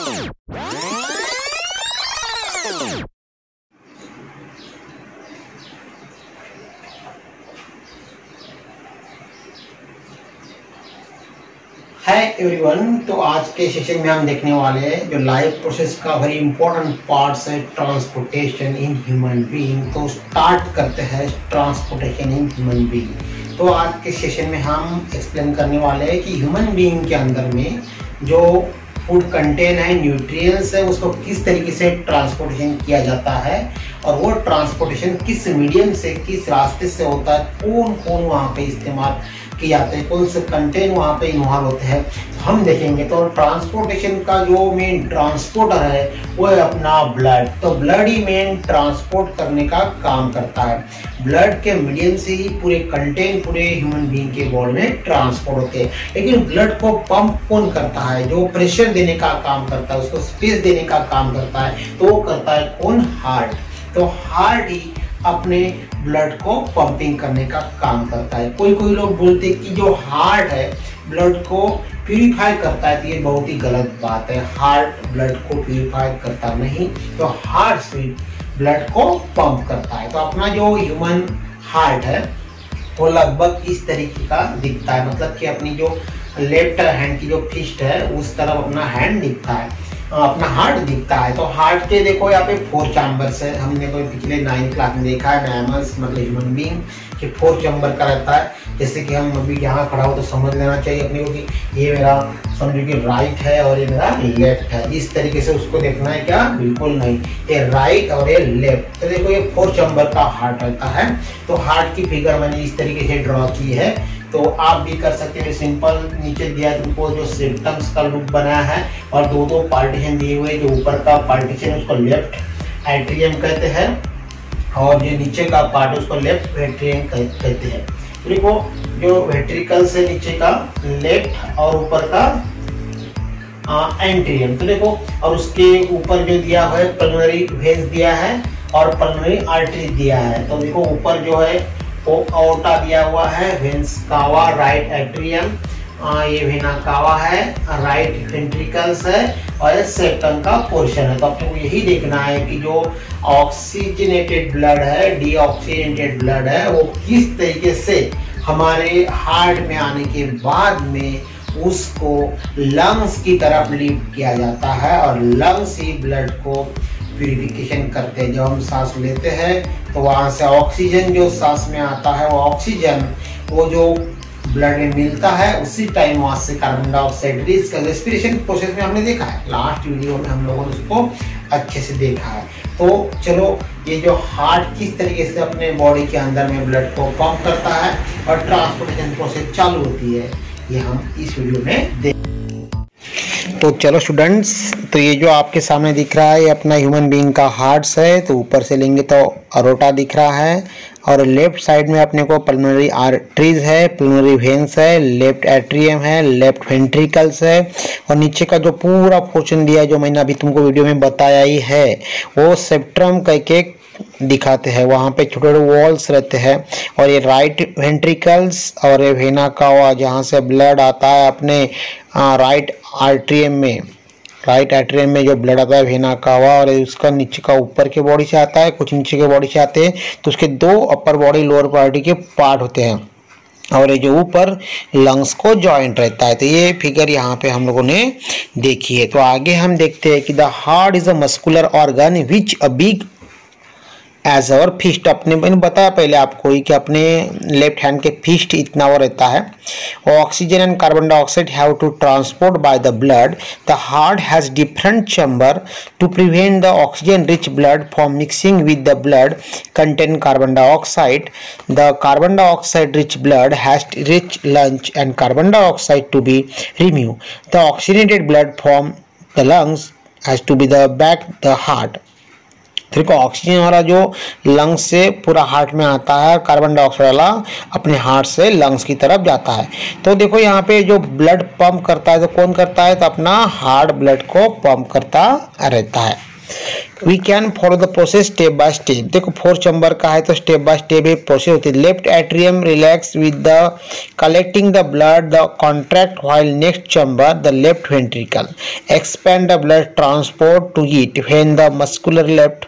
Hi everyone, तो आज के सेशन में हम देखने वाले हैं जो लाइफ प्रोसेस का वेरी इंपॉर्टेंट पार्ट्स है ट्रांसपोर्टेशन इन ह्यूमन बीइंग। तो स्टार्ट करते हैं ट्रांसपोर्टेशन इन ह्यूमन बीइंग। तो आज के सेशन में हम एक्सप्लेन करने वाले हैं कि ह्यूमन बीइंग के अंदर में जो फूड कंटेन है, न्यूट्रिएंट्स है, उसको किस तरीके से ट्रांसपोर्टेशन किया जाता है और वो ट्रांसपोर्टेशन किस मीडियम से, किस रास्ते से होता है, कौन कौन वहाँ पे इस्तेमाल किए जाते हैं, कौन से कंटेन वहाँ पे इन्वॉल्व होते हैं, हम देखेंगे। तो ट्रांसपोर्टेशन का जो मेन ट्रांसपोर्टर है वो है अपना ब्लड। तो ब्लड ही मेन ट्रांसपोर्ट करने का काम करता है। ब्लड के मीडियम से ही पूरे कंटेन पूरे ह्यूमन बीइंग के बॉडी में ट्रांसपोर्ट होते हैं। लेकिन ब्लड को पंप कौन करता है? जो प्रेशर देने का काम करता है, उसको स्पेस देने का काम करता है, तो वो करता है कौन? हार्ट। तो हार्ट ही अपने ब्लड को पंपिंग करने का काम करता है। कोई कोई लोग बोलते हैं कि जो हार्ट है ब्लड को प्यूरिफाई करता है, तो ये बहुत ही गलत बात है। हार्ट ब्लड को प्यूरिफाई करता नहीं, तो हार्ट सिर्फ ब्लड को पंप करता है। तो अपना जो ह्यूमन हार्ट है वो लगभग इस तरीके का दिखता है, मतलब कि अपनी जो लेफ्ट हैंड की जो फिस्ट है उस तरफ अपना हैंड दिखता है, अपना हार्ट दिखता है। तो हार्ट के देखो यहाँ पे 4 चैम्बर्स है। हमने कोई पिछले 9th क्लास में देखा है मैमल्स मतलब ह्यूमन बीइंग कि 4 चैम्बर का रहता है। जैसे कि हम अभी यहाँ खड़ा हो तो समझ लेना चाहिए अपने को कि ये मेरा समझो कि राइट है और ये मेरा लेफ्ट है। इस तरीके से उसको देखना है क्या? बिल्कुल नहीं, ये राइट और ये लेफ्ट। तो देखो ये 4 चैम्बर का हार्ट रहता है। तो हार्ट की फिगर मैंने इस तरीके से ड्रॉ की है, तो आप भी कर सकते हैं। सिंपल नीचे दिया तुमको जो सिम्टम्स का लुक बनाया है और दो पार्टीशन दिए हुए। जो ऊपर का पार्टीशन उसको लेफ्ट एट्रियम कहते हैं और जो नीचे का पार्ट उसको लेफ्ट वेंट्रिकल कहते हैं। देखो जो वेंट्रिकल से नीचे का लेफ्ट और ऊपर का एंट्रियम। तो देखो और उसके ऊपर जो दिया है पल्मोनरी वेन्स दिया है और पल्मोनरी आर्टरी दिया है। तो देखो ऊपर जो है वो अओर्टा दिया हुआ है, वेन्स कावा राइट एट्रियम, ये वेना कावा है, राइट वेंट्रिकल्स है और ये सेप्टम का पोर्शन है। तो आपको यही देखना है कि जो ऑक्सीजनेटेड ब्लड है, डीऑक्सीजनेटेड ब्लड है, वो किस तरीके से हमारे हार्ट में आने के बाद में उसको लंग्स की तरफ लिफ्ट किया जाता है और लंग्स ही ब्लड को प्यूरिफिकेशन करते हैं। जब हम सांस लेते हैं तो वहां से ऑक्सीजन जो सांस में आता है वो ऑक्सीजन वो जो ब्लड में मिलता है उसी टाइम वहां से कार्बन डाइऑक्साइड रिलीज कर रेस्पिरेशन प्रोसेस में हमने देखा है। लास्ट वीडियो में हम लोगों ने उसको अच्छे से देखा है। तो चलो ये जो हार्ट किस तरीके से अपने बॉडी के अंदर में ब्लड को पंप करता है और ट्रांसपोर्टेशन प्रोसेस चालू होती है, ये हम इस वीडियो में देख। तो चलो स्टूडेंट्स, तो ये जो आपके सामने दिख रहा है ये अपना ह्यूमन बीइंग का हार्ट्स है। तो ऊपर से लेंगे तो अरोटा दिख रहा है और लेफ्ट साइड में अपने को पल्मोनरी आर्टरीज है, पल्मोनरी वेन्स है, लेफ्ट एट्रियम है, लेफ्ट वेंट्रिकल्स है और नीचे का जो पूरा पोर्शन दिया है जो मैंने अभी तुमको वीडियो में बताया ही है वो सेप्ट्रम कह के दिखाते हैं। वहाँ पे छोटे छोटे वॉल्स रहते हैं और ये राइट वेंट्रिकल्स और ये वेना कावा जहाँ से ब्लड आता है अपने राइट आर्ट्रियम में, राइट एट्रियम में जो ब्लड आता है वेना कावा और उसका नीचे का ऊपर के बॉडी से आता है, कुछ नीचे के बॉडी से आते हैं। तो उसके 2 अपर बॉडी लोअर बॉडी के पार्ट होते हैं और ये जो ऊपर लंग्स को जॉइंट रहता है। तो ये फिगर यहाँ पे हम लोगों ने देखी है। तो आगे हम देखते हैं कि the heart is a muscular organ which a big as our fist. अपने मैंने बताया पहले आपको ही कि अपने लेफ्ट हैंड के फिस्ट इतना वो रहता है। Oxygen and carbon dioxide have to transport by the blood. The heart has different chamber to prevent the oxygen rich blood from mixing with the blood content carbon dioxide. The carbon dioxide rich blood has rich lunch and carbon dioxide to be remove. The oxygenated blood from the lungs has to be the back the heart. देखो oxygen वाला जो lungs से पूरा heart में आता है, carbon dioxide वाला अपने हार्ट से लंग्स की तरफ जाता है। तो देखो यहाँ पे जो ब्लड पंप करता है तो कौन करता है? तो अपना हार्ट ब्लड को पंप करता रहता है। We can follow the process step by step. देखो 4 चैम्बर का है तो स्टेप बाय स्टेप एक प्रोसेस होती है। Left atrium relax with the collecting the blood the contract while next chamber the left ventricle expand the blood transport to it when the muscular left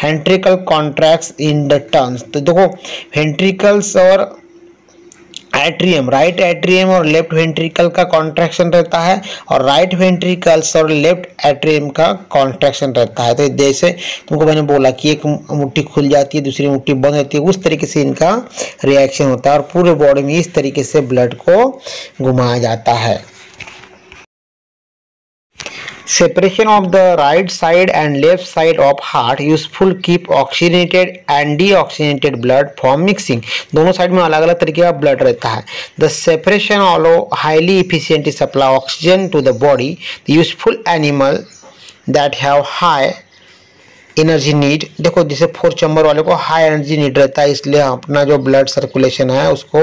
ventricle contracts in the turns. तो देखो ventricles और atrium, right atrium और left ventricle का contraction रहता है और right ventricles और left atrium का कॉन्ट्रैक्शन रहता है। तो जैसे तुमको मैंने बोला कि एक मुट्ठी खुल जाती है, दूसरी मुट्ठी बंद रहती है, उस तरीके से इनका रिएक्शन होता है और पूरे बॉडी में इस तरीके से ब्लड को घुमाया जाता है। Separation of the right side and left side of heart useful keep oxygenated and deoxygenated blood from mixing। दोनों साइड में अलग अलग तरीके का ब्लड रहता है। The separation allow highly efficient supply oxygen to the body। The useful animal that have high energy need, देखो जैसे 4 चैम्बर वाले को हाई एनर्जी नीड रहता है, इसलिए अपना जो ब्लड सर्कुलेशन है उसको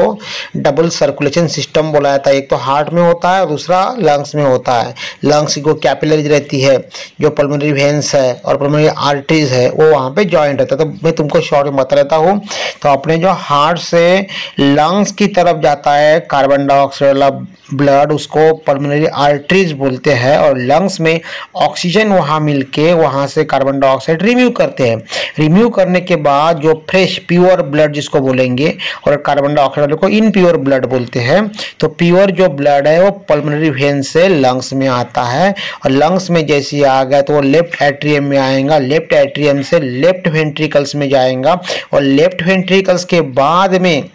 डबल सर्कुलेशन सिस्टम बोला जाता है। एक तो हार्ट में होता है, दूसरा लंग्स में होता है। लंग्स को कैपिलरीज रहती है, जो पल्मोनरी वेन्स है और पल्मोनरी आर्टरीज है वो वहाँ पे जॉइंट रहता है। तो मैं तुमको शॉर्ट में बता रहता हूँ। तो अपने जो हार्ट से लंग्स की तरफ जाता है कार्बन डाइऑक्साइड वाला ब्लड, उसको पल्मोनरी आर्टरीज बोलते हैं और लंग्स में ऑक्सीजन वहाँ मिलके वहाँ से कार्बन डाइऑक्साइड रिमूव करते हैं। रिमूव करने के बाद जो फ्रेश प्योर ब्लड जिसको बोलेंगे, और कार्बन डाइऑक्साइड वाले को इनप्योर ब्लड बोलते हैं। तो प्योर जो ब्लड है वो पल्मोनरी वेन से लंग्स में आता है और लंग्स में जैसे ही आ गया तो वो लेफ्ट एट्रियम में आएगा, लेफ्ट एट्रियम से लेफ्ट वेंट्रिकल्स में जाएगा और लेफ्ट वेंट्रिकल्स के बाद में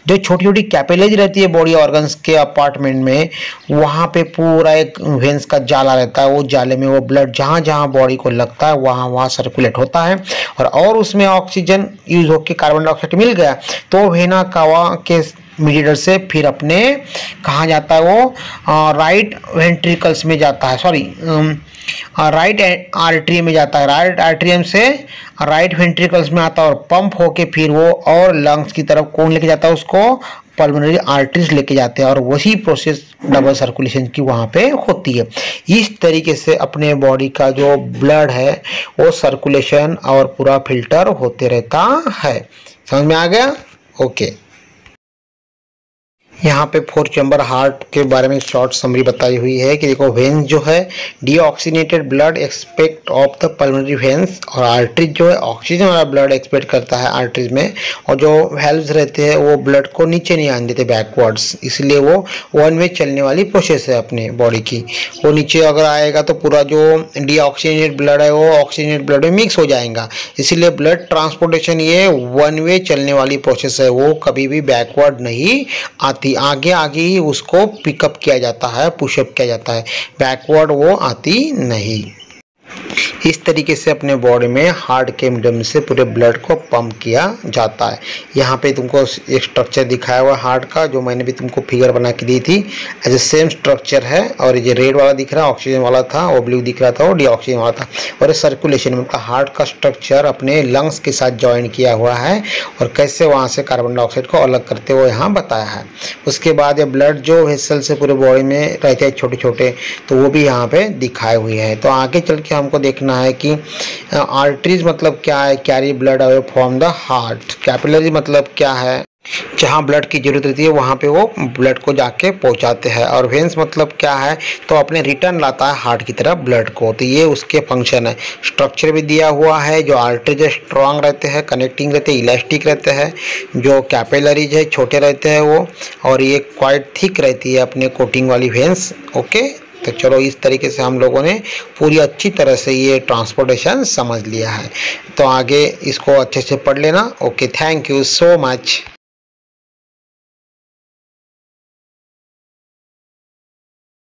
जो छोटी छोटी कैपिलरीज रहती है बॉडी ऑर्गन्स के अपार्टमेंट में, वहाँ पे पूरा एक वेन्स का जाला रहता है। वो जाले में वो ब्लड जहाँ जहाँ बॉडी को लगता है वहाँ वहाँ सर्कुलेट होता है और उसमें ऑक्सीजन यूज होकर कार्बन डाइऑक्साइड मिल गया तो वेना कावा के मीडिएटर से फिर अपने कहाँ जाता है, वो राइट वेंट्रिकल्स में जाता है, सॉरी राइट आर्टरी में जाता है। राइट आर्टरियम से राइट वेंट्रिकल्स में आता है और पंप होके फिर वो और लंग्स की तरफ कौन लेके जाता है, उसको पल्मोनरी आर्टरीज लेके जाते हैं और वही प्रोसेस डबल सर्कुलेशन की वहाँ पे होती है। इस तरीके से अपने बॉडी का जो ब्लड है वो सर्कुलेशन और पूरा फिल्टर होते रहता है। समझ में आ गया? ओके। यहाँ पे 4 चैम्बर हार्ट के बारे में शॉर्ट समरी बताई हुई है कि देखो वेन्स जो है deoxygenated blood expect of the pulmonary veins और आर्टरीज जो है ऑक्सीजन वाला ब्लड एक्सपेक्ट करता है आर्टरीज में, और जो वेल्व्स रहते हैं वो ब्लड को नीचे नहीं आने देते बैकवर्ड्स, इसलिए वो वन वे चलने वाली प्रोसेस है अपने बॉडी की। वो नीचे अगर आएगा तो पूरा जो डीऑक्सीनेटेड ब्लड है वो ऑक्सीजनेटेड ब्लड में मिक्स हो जाएगा, इसीलिए ब्लड ट्रांसपोर्टेशन ये वन वे चलने वाली प्रोसेस है, वो कभी भी बैकवर्ड नहीं आती, आगे आगे ही उसको पिकअप किया जाता है, पुशअप किया जाता है, बैकवर्ड वो आती नहीं। इस तरीके से अपने बॉडी में हार्ट के माध्यम से पूरे ब्लड को पंप किया जाता है। यहाँ पे तुमको एक स्ट्रक्चर दिखाया हुआ हार्ट का, जो मैंने भी तुमको फिगर बना के दी थी, एज ए सेम स्ट्रक्चर है। और ये रेड वाला दिख रहा है ऑक्सीजन वाला था, वो ब्लू दिख रहा था वो डीऑक्सीजन वाला था। और सर्कुलेशन में हार्ट का स्ट्रक्चर अपने लंग्स के साथ ज्वाइन किया हुआ है और कैसे वहाँ से कार्बन डाइऑक्साइड को अलग करते हुए यहाँ बताया है। उसके बाद ये ब्लड जो वेसल से पूरे बॉडी में रहते हैं छोटे छोटे, तो वो भी यहाँ पे दिखाए हुए हैं। तो आगे चल के हमको देखना है कि आर्टरीज मतलब क्या है, carry blood away from the heart. Capillary मतलब क्या है, जहाँ ब्लड की जरूरत रहती है वहाँ पे वो ब्लड को जाके पहुँचाते हैं। और वेन्स मतलब क्या है, तो अपने रिटर्न लाता है हार्ट की तरफ ब्लड को। तो ये उसके फंक्शन है। स्ट्रक्चर भी दिया हुआ है, जो आर्टरीज स्ट्रांग रहते हैं, कनेक्टिंग रहते हैं, इलास्टिक रहते हैं, जो कैपिलरीज है छोटे रहते हैं वो, और ये क्वाइट थिक रहती है अपने कोटिंग वाली वेन्स। ओके, तो चलो इस तरीके से हम लोगों ने पूरी अच्छी तरह से ये ट्रांसपोर्टेशन समझ लिया है। तो आगे इसको अच्छे से पढ़ लेना। Okay, thank you so much.